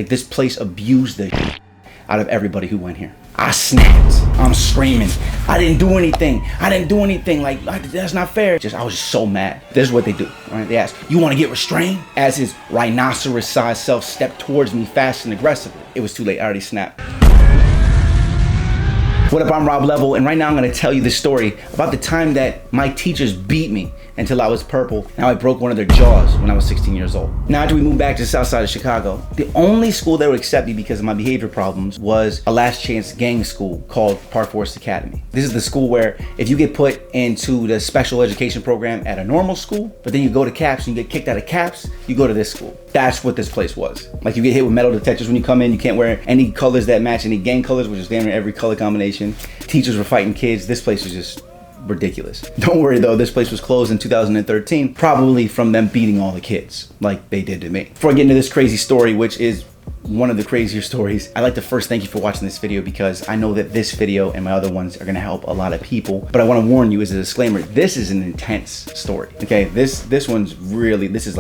Like, this place abused the out of everybody who went here. I snapped. I'm screaming. I didn't do anything. Like, that's not fair. I was just so mad. This is what they do, right? They ask, you want to get restrained? As his rhinoceros-sized self stepped towards me fast and aggressively. It was too late. I already snapped. What up, I'm Rob Level, and right now I'm gonna tell you the story about the time that my teachers beat me until I was purple. Now I broke one of their jaws when I was 16 years old. Now after we moved back to the south side of Chicago, the only school that would accept me because of my behavior problems was a last chance gang school called Park Forest Academy. This is the school where if you get put into the special education program at a normal school, but then you go to CAPS and you get kicked out of CAPS, you go to this school. That's what this place was. Like, you get hit with metal detectors when you come in, you can't wear any colors that match any gang colors, which is damn near every color combination. Teachers were fighting kids. This place was just ridiculous. Don't worry though, this place was closed in 2013, probably from them beating all the kids like they did to me. Before I get into this crazy story, which is one of the crazier stories, I'd like to first thank you for watching this video, because I know that this video and my other ones are gonna help a lot of people. But I wanna warn you as a disclaimer, this is an intense story, okay? This one's really, this is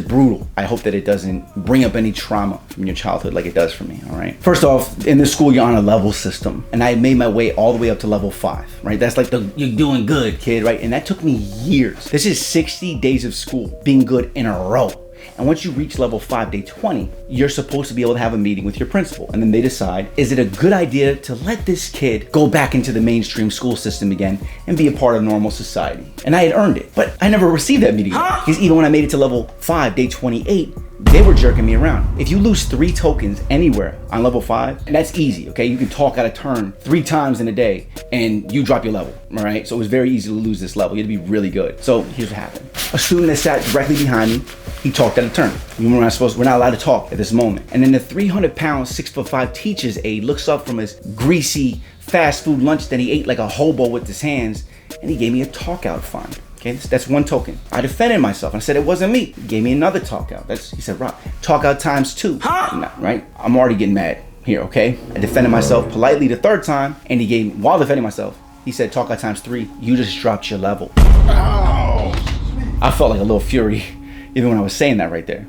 brutal. I hope that it doesn't bring up any trauma from your childhood like it does for me, all right? First off, in this school, you're on a level system, and I made my way all the way up to level 5, right? That's like you're doing good, kid, right? And that took me years. This is 60 days of school being good in a row. And once you reach level 5, day 20, you're supposed to be able to have a meeting with your principal. And then they decide, is it a good idea to let this kid go back into the mainstream school system again and be a part of normal society? And I had earned it, but I never received that meeting. Because even when I made it to level 5, day 28, they were jerking me around. If you lose 3 tokens anywhere on level 5, and that's easy, okay? You can talk out of turn 3 times in a day and you drop your level, all right? So it was very easy to lose this level. You had to be really good. So here's what happened. A student that sat directly behind me, he talked out of turn. We're not allowed to talk at this moment. And then the 300-pound, 6'5" teacher's aide looks up from his greasy fast food lunch that he ate like a hobo with his hands, and he gave me a talk out fine. Okay, that's 1 token. I defended myself and I said it wasn't me. He gave me another talk out. He said, Rob, talk out times 2. Right? I'm already getting mad here, okay? I defended myself politely the 3rd time, and he gave me, while defending myself, he said, talk out times 3. You just dropped your level. Oh. I felt like a little fury even when I was saying that right there.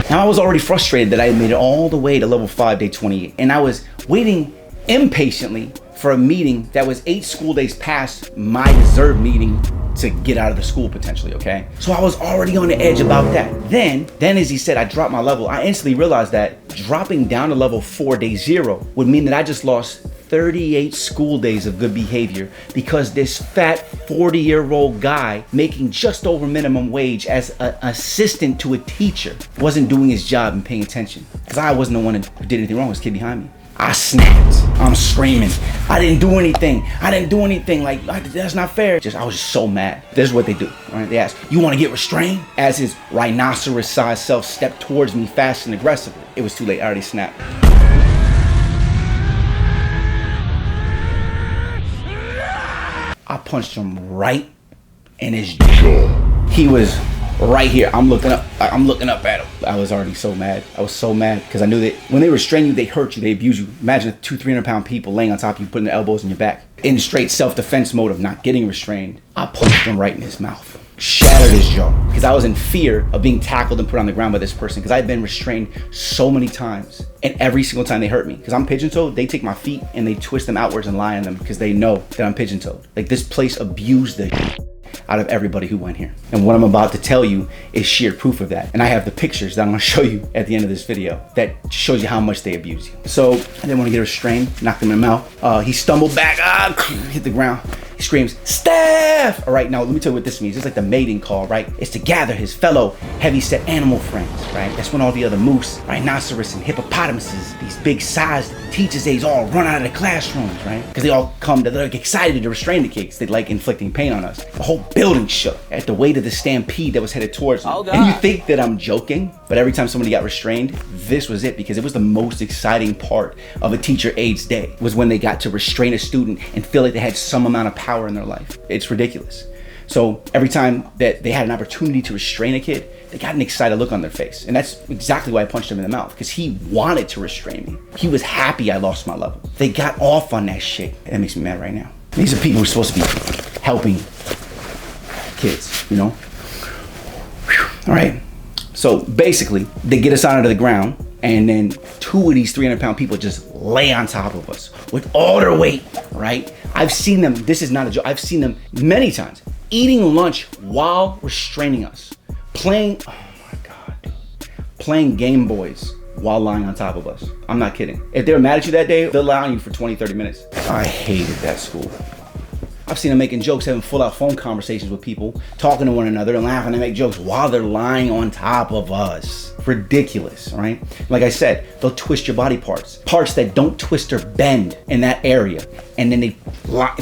Now I was already frustrated that I had made it all the way to level 5, day 28, and I was waiting impatiently for a meeting that was 8 school days past my deserved meeting to get out of the school potentially, okay? So I was already on the edge about that. Then as he said I dropped my level, I instantly realized that dropping down to level 4, day 0 would mean that I just lost 38 school days of good behavior, because this fat 40-year-old guy making just over minimum wage as an assistant to a teacher wasn't doing his job and paying attention. Because I wasn't the one who did anything wrong, it was the kid behind me. I snapped. I'm screaming. I didn't do anything. Like, that's not fair. I was just so mad. This is what they do, right? They ask, you want to get restrained? As his rhinoceros-sized self stepped towards me fast and aggressively. It was too late. I already snapped. I punched him right in his jaw. He was right here. I'm looking up at him. I was already so mad. I was so mad because I knew that when they restrain you, they hurt you, they abuse you. Imagine 200-300-pound people laying on top of you, putting their elbows in your back. In straight self-defense mode of not getting restrained, I punched him right in his mouth. Shattered his jaw, because I was in fear of being tackled and put on the ground by this person, because I've been restrained so many times, and every single time they hurt me. Because I'm pigeon-toed, they take my feet and they twist them outwards and lie on them because they know that I'm pigeon-toed. Like, this place abused the out of everybody who went here. And what I'm about to tell you is sheer proof of that. And I have the pictures that I'm gonna show you at the end of this video that shows you how much they abuse you. So I didn't want to get restrained, knocked him in the mouth. He stumbled back, hit the ground. He screams, Steph! All right, now let me tell you what this means. It's like the mating call, right? It's to gather his fellow heavy-set animal friends, right? That's when all the other moose, rhinoceros, and hippopotamuses, these big-sized teachers' aides all run out of the classrooms, right? Because they all come, they're excited to restrain the kids. They like inflicting pain on us. The whole building shook at the weight of the stampede that was headed towards me. Oh, God. And you think that I'm joking, but every time somebody got restrained, this was it, because it was the most exciting part of a teacher aide's day, was when they got to restrain a student and feel like they had some amount of power in their life. It's ridiculous. So every time that they had an opportunity to restrain a kid, they got an excited look on their face. And that's exactly why I punched him in the mouth, because he wanted to restrain me. He was happy I lost my level. They got off on that shit. That makes me mad right now. These are people who are supposed to be helping kids, you know? Whew. All right. So basically, they get us onto the ground, and then 2 of these 300-pound people just lay on top of us with all their weight, right? I've seen them, this is not a joke, I've seen them many times eating lunch while restraining us, playing, oh my God, dude, playing Game Boys while lying on top of us. I'm not kidding. If they were mad at you that day, they'll lie on you for 20, 30 minutes. I hated that school. I've seen them making jokes, having full-out phone conversations with people, talking to one another and laughing and make jokes while they're lying on top of us. Ridiculous, right? Like I said, they'll twist your body parts that don't twist or bend in that area, and then they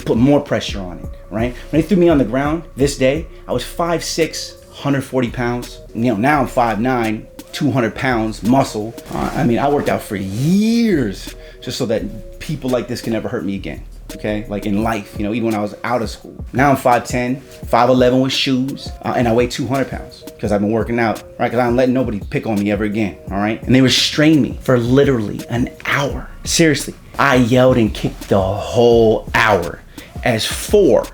put more pressure on it, right? When they threw me on the ground this day, I was 5'6", 140 pounds. You know, now I'm 5'9", 200 pounds, muscle. I mean, I worked out for years just so that people like this can never hurt me again. Okay, like in life, you know, even when I was out of school. Now I'm 5'10", 5'11" with shoes, and I weigh 200 pounds because I've been working out, right? Because I'm letting nobody pick on me ever again, all right? And they restrained me for literally an hour. Seriously, I yelled and kicked the whole hour as 4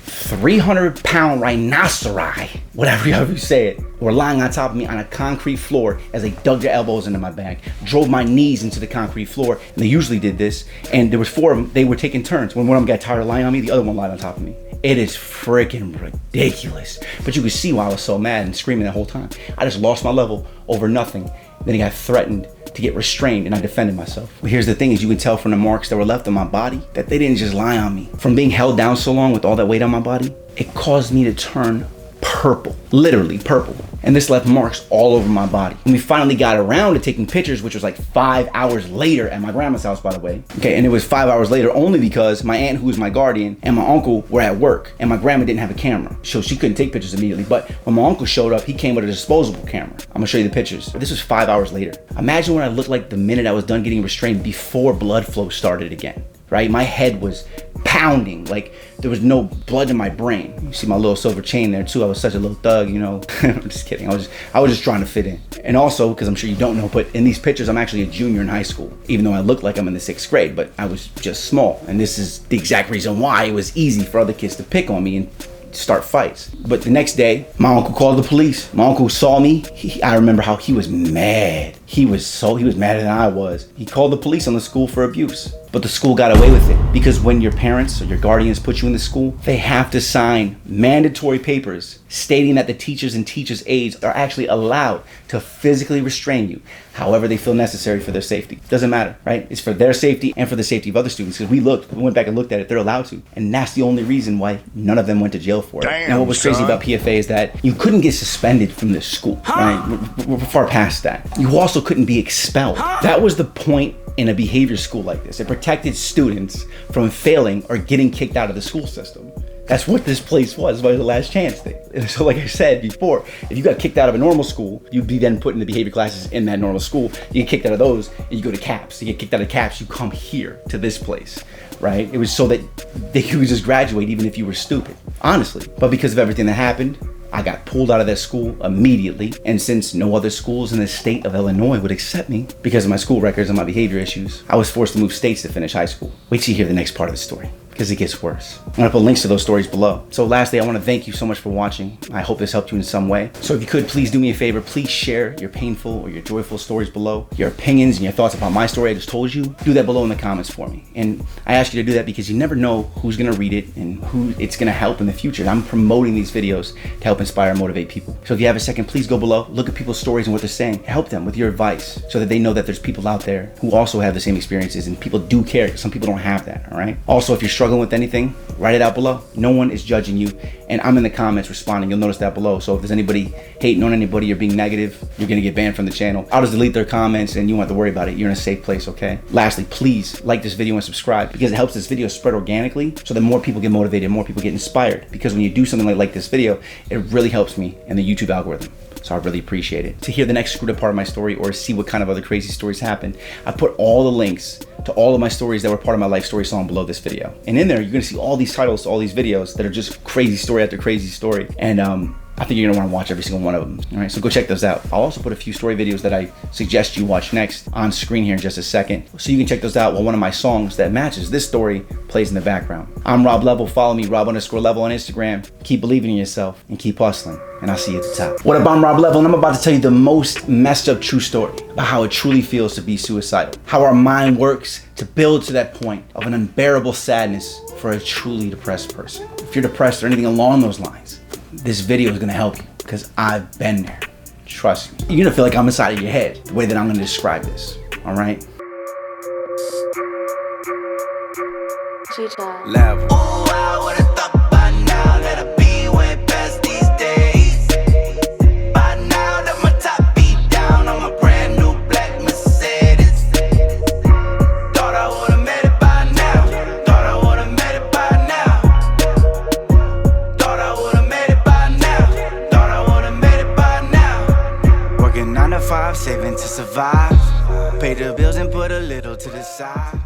300-pound rhinoceri, whatever you say it, were lying on top of me on a concrete floor as they dug their elbows into my back, drove my knees into the concrete floor, and they usually did this, and there was 4 of them. They were taking turns. When one of them got tired of lying on me, the other one lied on top of me. It is freaking ridiculous. But you could see why I was so mad and screaming the whole time. I just lost my level over nothing. Then I got threatened to get restrained, and I defended myself. But here's the thing, is you can tell from the marks that were left on my body that they didn't just lie on me. From being held down so long with all that weight on my body, it caused me to turn purple, literally purple. And this left marks all over my body. And we finally got around to taking pictures, which was like 5 hours later at my grandma's house, by the way. Okay, and it was 5 hours later only because my aunt, who was my guardian, and my uncle were at work, and my grandma didn't have a camera, so she couldn't take pictures immediately. But when my uncle showed up, he came with a disposable camera. I'm gonna show you the pictures. This was 5 hours later. Imagine what I looked like the minute I was done getting restrained before blood flow started again, right? My head was pounding, like there was no blood in my brain. You see my little silver chain there too. I was such a little thug, you know. I'm just kidding. I was just trying to fit in. And also, because I'm sure you don't know, but in these pictures, I'm actually a junior in high school, even though I look like I'm in the 6th grade, but I was just small. And this is the exact reason why it was easy for other kids to pick on me and start fights. But the next day, my uncle called the police. My uncle saw me. I remember how he was mad. He was madder than I was. He called the police on the school for abuse. But the school got away with it because when your parents or your guardians put you in the school, they have to sign mandatory papers stating that the teachers and teachers' aides are actually allowed to physically restrain you however they feel necessary for their safety. Doesn't matter, right? It's for their safety and for the safety of other students, because we went back and looked at it, they're allowed to. And that's the only reason why none of them went to jail for it. Damn, now, what was crazy about PFA is that you couldn't get suspended from this school, right? We're far past that. You also couldn't be expelled. That was the point in a behavior school like this. It protected students from failing or getting kicked out of the school system. That's what this place was. It was the last chance thing. And so like I said before, if you got kicked out of a normal school, you'd be then put in the behavior classes in that normal school. You get kicked out of those and you go to CAPS. You get kicked out of CAPS, you come here to this place, right? It was so that you could just graduate even if you were stupid, honestly. But because of everything that happened, I got pulled out of that school immediately. And since no other schools in the state of Illinois would accept me because of my school records and my behavior issues, I was forced to move states to finish high school. Wait till you hear the next part of the story, because it gets worse. I'm gonna put links to those stories below. So lastly, I wanna thank you so much for watching. I hope this helped you in some way. So if you could, please do me a favor. Please share your painful or your joyful stories below. Your opinions and your thoughts about my story I just told you, do that below in the comments for me. And I ask you to do that because you never know who's gonna read it and who it's gonna help in the future. I'm promoting these videos to help inspire and motivate people. So if you have a second, please go below, look at people's stories and what they're saying. Help them with your advice so that they know that there's people out there who also have the same experiences, and people do care, because some people don't have that, all right? Also, if you're struggling with anything, write it out below. No one is judging you, and I'm in the comments responding. You'll notice that below. So if there's anybody hating on anybody or being negative, you're gonna get banned from the channel. I'll just delete their comments and you won't have to worry about it. You're in a safe place, okay? Lastly, please like this video and subscribe, because it helps this video spread organically so that more people get motivated, more people get inspired. Because when you do something like this video, it really helps me in the YouTube algorithm. So I really appreciate it. To hear the next screwed up part of my story or see what kind of other crazy stories happened, I put all the links to all of my stories that were part of my life story song below this video. And in there, you're gonna see all these titles to all these videos that are just crazy story after crazy story. And I think you're gonna wanna watch every single one of them. All right, so go check those out. I'll also put a few story videos that I suggest you watch next on screen here in just a second. So you can check those out while one of my songs that matches this story plays in the background. I'm Rob Level. Follow me, Rob_Level on Instagram. Keep believing in yourself and keep hustling. And I'll see you at the top. What up, I'm Rob Level, and I'm about to tell you the most messed up true story about how it truly feels to be suicidal. How our mind works to build to that point of an unbearable sadness for a truly depressed person. If you're depressed or anything along those lines, this video is gonna help you because I've been there. Trust me. You're gonna feel like I'm inside of your head the way that I'm gonna describe this, all right? Level. Ooh, I would've thought by now that I'd be way past these days. By now that my top be down on my brand new black Mercedes. Thought I would've made it by now. Thought I would've made it by now. Thought I would've made it by now. Thought I would've made it by now. Working 9 to 5, saving to survive. Pay the bills and put a little to the side.